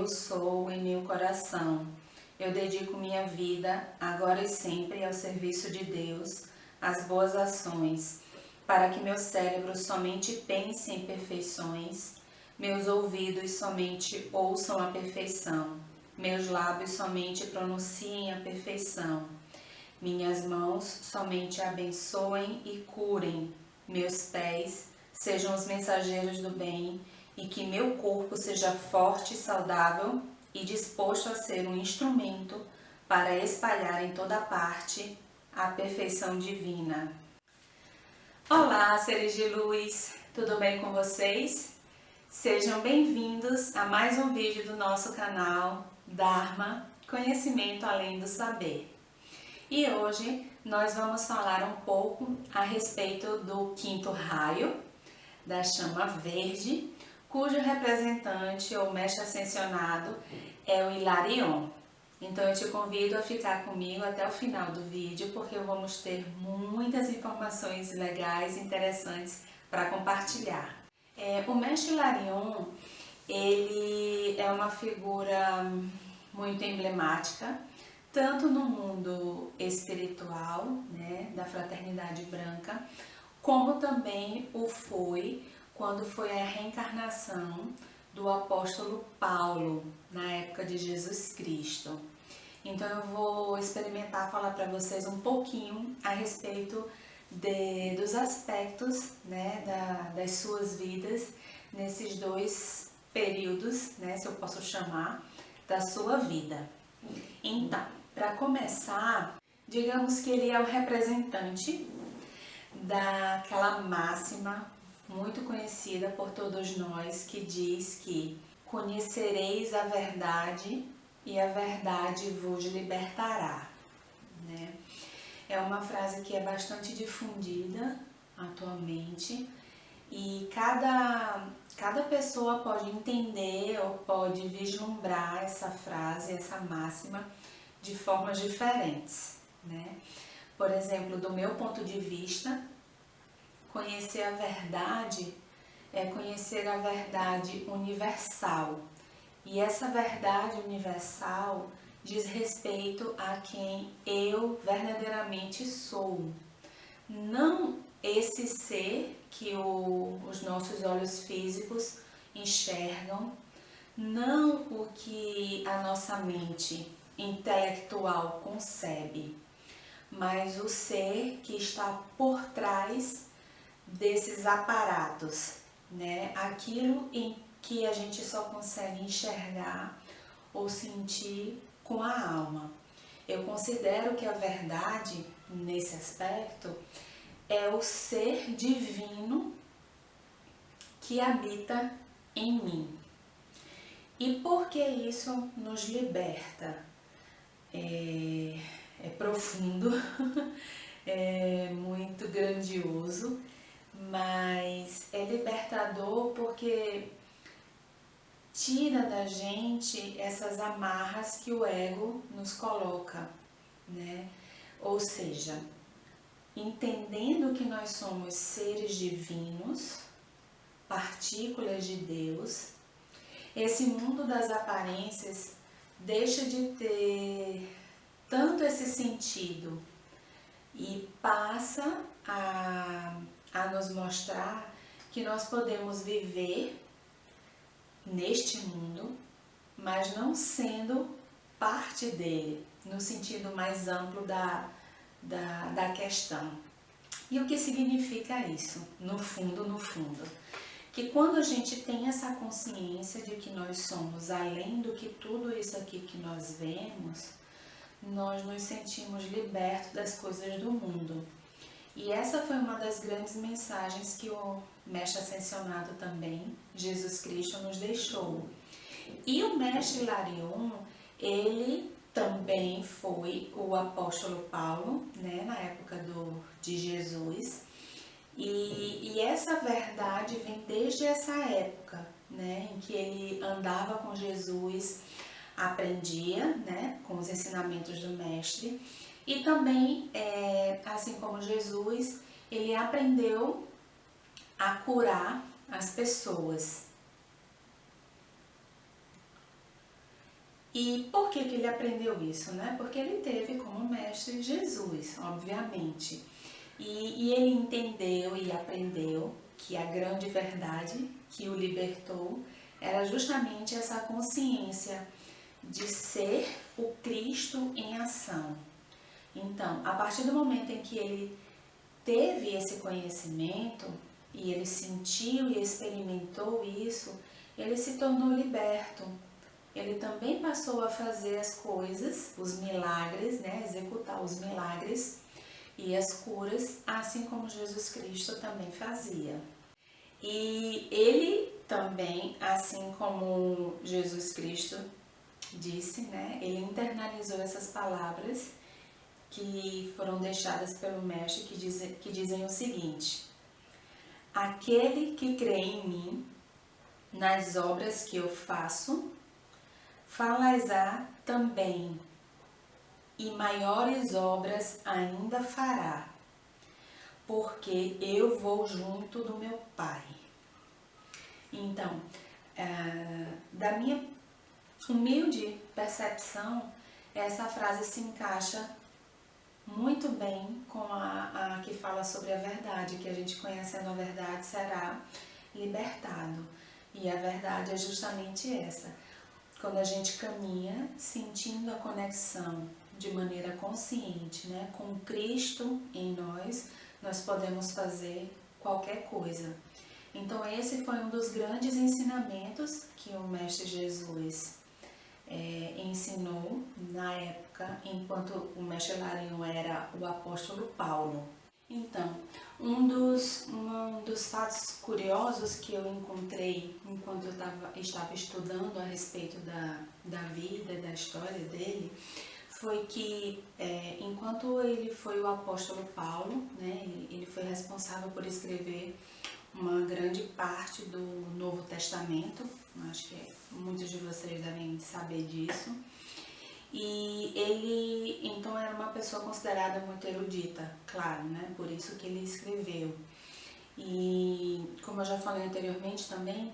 Deus sou em meu coração. Eu dedico minha vida, agora e sempre, ao serviço de Deus, às boas ações, para que meu cérebro somente pense em perfeições, meus ouvidos somente ouçam a perfeição, meus lábios somente pronunciem a perfeição, minhas mãos somente abençoem e curem, meus pés sejam os mensageiros do bem e que meu corpo seja forte e saudável e disposto a ser um instrumento para espalhar em toda parte a perfeição divina. Olá, seres de luz! Tudo bem com vocês? Sejam bem-vindos a mais um vídeo do nosso canal Dharma, Conhecimento Além do Saber. E hoje nós vamos falar um pouco a respeito do quinto raio, da chama verde, cujo representante ou mestre ascensionado é o Hilarion. Então eu te convido a ficar comigo até o final do vídeo, porque vamos ter muitas informações legais e interessantes para compartilhar. O mestre Hilarion, ele é uma figura muito emblemática, tanto no mundo espiritual, né, da fraternidade branca, como também o foi quando foi a reencarnação do apóstolo Paulo, na época de Jesus Cristo. Então eu vou experimentar falar para vocês um pouquinho a respeito dos aspectos, né, das suas vidas nesses dois períodos, né, se eu posso chamar, da sua vida. Então, para começar, digamos que ele é o representante daquela máxima muito conhecida por todos nós que diz que conhecereis a verdade e a verdade vos libertará, né? É uma frase que é bastante difundida atualmente e cada pessoa pode entender ou pode vislumbrar essa frase, essa máxima de formas diferentes, né? Por exemplo, do meu ponto de vista, conhecer a verdade é conhecer a verdade universal. E essa verdade universal diz respeito a quem eu verdadeiramente sou. Não esse ser que os nossos olhos físicos enxergam, não o que a nossa mente intelectual concebe, mas o ser que está por trás desses aparatos, né? Aquilo em que a gente só consegue enxergar ou sentir com a alma. Eu considero que a verdade, nesse aspecto, é o ser divino que habita em mim. E por que isso nos liberta? É profundo, é muito grandioso, mas é libertador porque tira da gente essas amarras que o ego nos coloca, né? Ou seja, entendendo que nós somos seres divinos, partículas de Deus, esse mundo das aparências deixa de ter tanto esse sentido e passa a nos mostrar que nós podemos viver neste mundo, mas não sendo parte dele, no sentido mais amplo da questão. E o que significa isso? No fundo, que quando a gente tem essa consciência de que nós somos além do que tudo isso aqui que nós vemos, nós nos sentimos libertos das coisas do mundo. E essa foi uma das grandes mensagens que o Mestre Ascensionado também, Jesus Cristo, nos deixou. E o Mestre Hilarion, ele também foi o apóstolo Paulo, né, na época de Jesus. E essa verdade vem desde essa época, né, em que ele andava com Jesus, aprendia, né, com os ensinamentos do Mestre. E também, assim como Jesus, ele aprendeu a curar as pessoas. E por que ele aprendeu isso, né? Porque ele teve como mestre Jesus, obviamente. E ele entendeu e aprendeu que a grande verdade que o libertou era justamente essa consciência de ser o Cristo em ação. Então, a partir do momento em que ele teve esse conhecimento e ele sentiu e experimentou isso, ele se tornou liberto. Ele também passou a fazer as coisas, os milagres, né, executar os milagres e as curas, assim como Jesus Cristo também fazia. E ele também, assim como Jesus Cristo disse, né, ele internalizou essas palavras que foram deixadas pelo mestre, que dizem o seguinte: aquele que crê em mim, nas obras que eu faço, far-las-á também, e maiores obras ainda fará, porque eu vou junto do meu Pai. Então, da minha humilde percepção, essa frase se encaixa muito bem com a que fala sobre a verdade, que a gente conhecendo a verdade será libertado. E a verdade é justamente essa. Quando a gente caminha sentindo a conexão de maneira consciente, né, com Cristo em nós, nós podemos fazer qualquer coisa. Então esse foi um dos grandes ensinamentos que o Mestre Jesus ensinou na época, enquanto o Mestre Hilarion era o apóstolo Paulo. Então, um dos fatos curiosos que eu encontrei enquanto eu estava estudando a respeito da vida e da história dele, foi que enquanto ele foi o apóstolo Paulo, né, ele foi responsável por escrever uma grande parte do Novo Testamento, acho que muitos de vocês devem saber disso. E ele, então, era uma pessoa considerada muito erudita, claro, né? Por isso que ele escreveu. E, como eu já falei anteriormente também,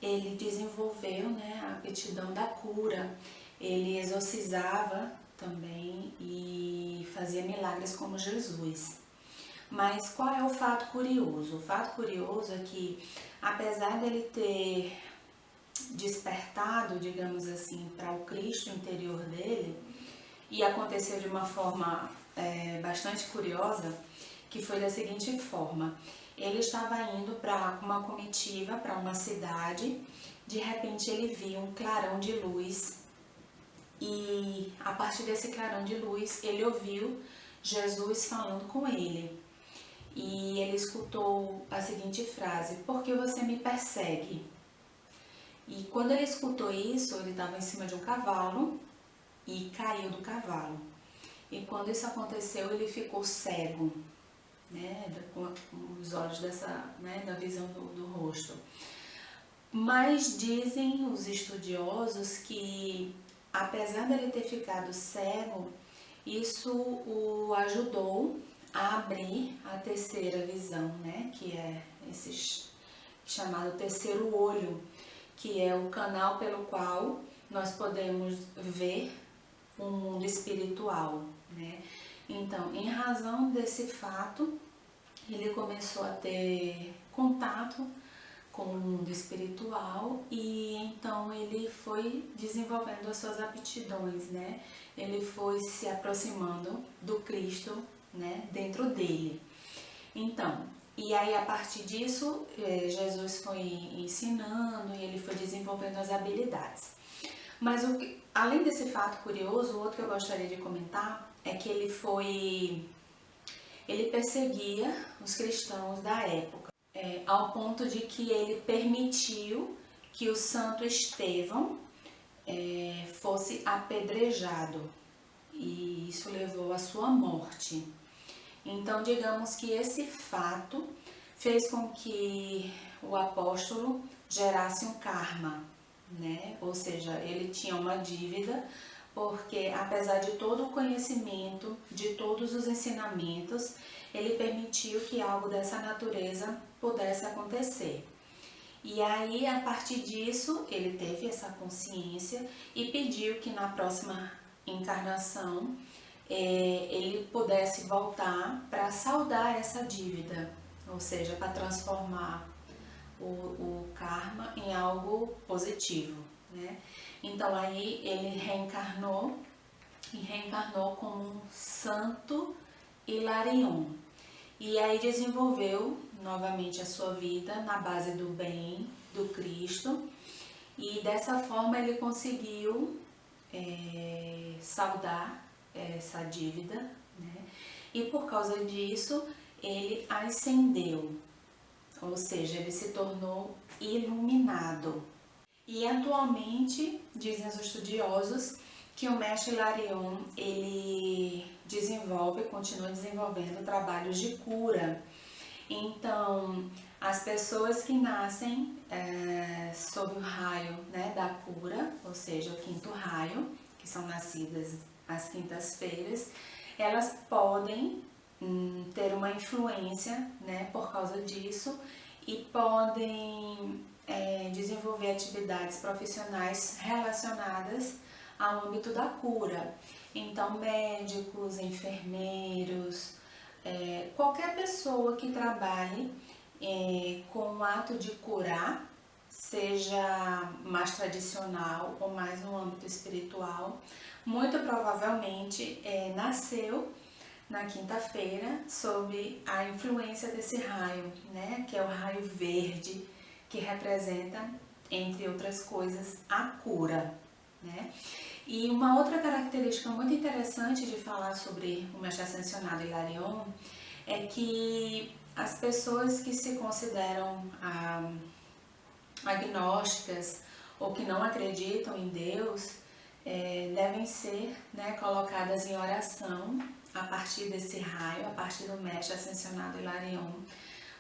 ele desenvolveu, né, a aptidão da cura. Ele exorcizava também e fazia milagres como Jesus. Mas qual é o fato curioso? O fato curioso é que, apesar dele ter despertado, digamos assim, para o Cristo interior dele, e aconteceu de uma forma bastante curiosa, que foi da seguinte forma: ele estava indo para uma comitiva, para uma cidade, de repente ele viu um clarão de luz, e a partir desse clarão de luz ele ouviu Jesus falando com ele. E ele escutou a seguinte frase: por que você me persegue? E quando ele escutou isso, ele estava em cima de um cavalo e caiu do cavalo. E quando isso aconteceu, ele ficou cego, né, com os olhos da visão do rosto. Mas dizem os estudiosos que, apesar dele ter ficado cego, isso o ajudou a abrir a terceira visão, né, que é esse chamado terceiro olho, que é o canal pelo qual nós podemos ver o mundo espiritual, né? Então, em razão desse fato, ele começou a ter contato com o mundo espiritual e então ele foi desenvolvendo as suas aptidões, né? Ele foi se aproximando do Cristo, né, dentro dele. Então, e aí a partir disso, Jesus foi ensinando e ele foi desenvolvendo as habilidades. Mas além desse fato curioso, o outro que eu gostaria de comentar é que ele perseguia os cristãos da época, ao ponto de que ele permitiu que o Santo Estevão fosse apedrejado, e isso levou à sua morte. Então, digamos que esse fato fez com que o apóstolo gerasse um karma, né? Ou seja, ele tinha uma dívida, porque apesar de todo o conhecimento, de todos os ensinamentos, ele permitiu que algo dessa natureza pudesse acontecer. E aí, a partir disso, ele teve essa consciência e pediu que na próxima encarnação ele pudesse voltar para saldar essa dívida, ou seja, para transformar o karma em algo positivo, né? Então aí ele reencarnou como um santo Hilarion. E aí desenvolveu novamente a sua vida na base do bem, do Cristo, e dessa forma ele conseguiu saldar essa dívida, né? E por causa disso ele ascendeu, ou seja, ele se tornou iluminado. E atualmente, dizem os estudiosos, que o mestre Hilarion, ele continua desenvolvendo trabalhos de cura. Então, as pessoas que nascem sob o raio, né, da cura, ou seja, o quinto raio, que são nascidas às quintas-feiras, elas podem ter uma influência, né, por causa disso, e podem desenvolver atividades profissionais relacionadas ao âmbito da cura. Então, médicos, enfermeiros, qualquer pessoa que trabalhe com o ato de curar, seja mais tradicional ou mais no âmbito espiritual, muito provavelmente nasceu na quinta-feira sob a influência desse raio, né, que é o raio verde, que representa, entre outras coisas, a cura, né? E uma outra característica muito interessante de falar sobre o mestre ascensionado Hilarion é que as pessoas que se consideram agnósticas ou que não acreditam em Deus devem ser, né, colocadas em oração a partir desse raio, a partir do mestre ascensionado Hilarion,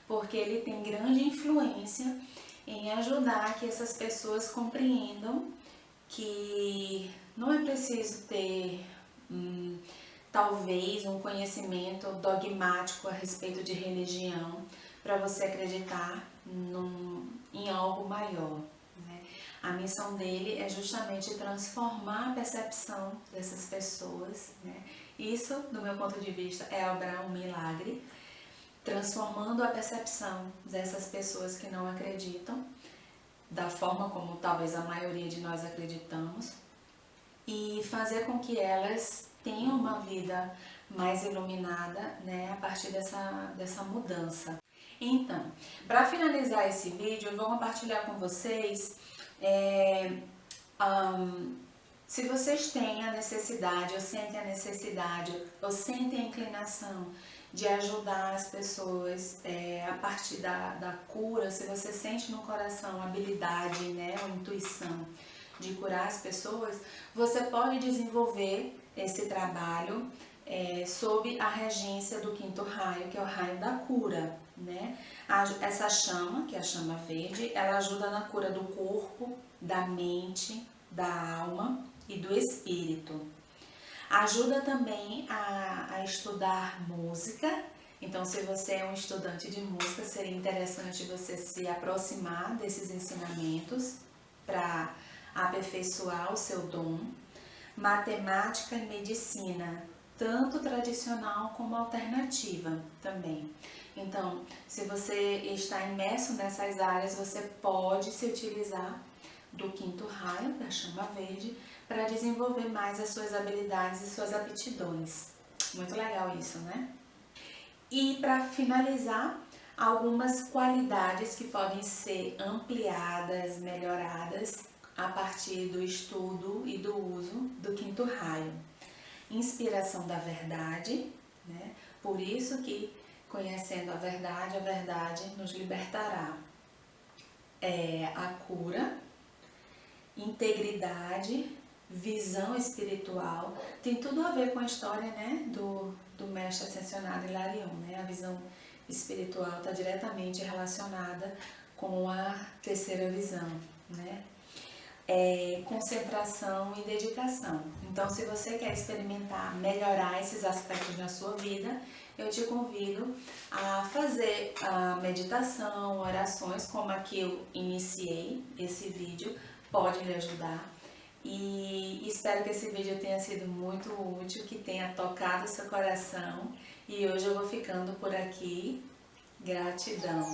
porque ele tem grande influência em ajudar que essas pessoas compreendam que não é preciso ter talvez um conhecimento dogmático a respeito de religião para você acreditar em algo maior, né? A missão dele é justamente transformar a percepção dessas pessoas, né? Isso, do meu ponto de vista, é obrar um milagre, transformando a percepção dessas pessoas que não acreditam, da forma como talvez a maioria de nós acreditamos, e fazer com que elas tenham uma vida mais iluminada, né, a partir dessa mudança. Então, para finalizar esse vídeo, eu vou compartilhar com vocês se vocês têm a necessidade, ou sentem a necessidade, ou sentem a inclinação de ajudar as pessoas a partir da cura, se você sente no coração a habilidade, né, ou intuição de curar as pessoas, você pode desenvolver esse trabalho sob a regência do quinto raio, que é o raio da cura, né? Essa chama, que é a chama verde, ela ajuda na cura do corpo, da mente, da alma e do espírito. Ajuda também a estudar música. Então, se você é um estudante de música, seria interessante você se aproximar desses ensinamentos para aperfeiçoar o seu dom. Matemática e medicina, tanto tradicional como alternativa também. Então, se você está imerso nessas áreas, você pode se utilizar do quinto raio, da chama verde, para desenvolver mais as suas habilidades e suas aptidões. Muito legal isso, né? E para finalizar, algumas qualidades que podem ser ampliadas, melhoradas a partir do estudo e do uso do quinto raio. Inspiração da verdade, né? Por isso que, conhecendo a verdade nos libertará. A cura, integridade, visão espiritual, tem tudo a ver com a história, né, do mestre ascensionado Hilarion, né? A visão espiritual está diretamente relacionada com a terceira visão, né? concentração e dedicação. Então, se você quer experimentar, melhorar esses aspectos na sua vida, eu te convido a fazer a meditação, orações como a que eu iniciei esse vídeo, pode lhe ajudar. E espero que esse vídeo tenha sido muito útil, que tenha tocado seu coração. E hoje eu vou ficando por aqui. Gratidão!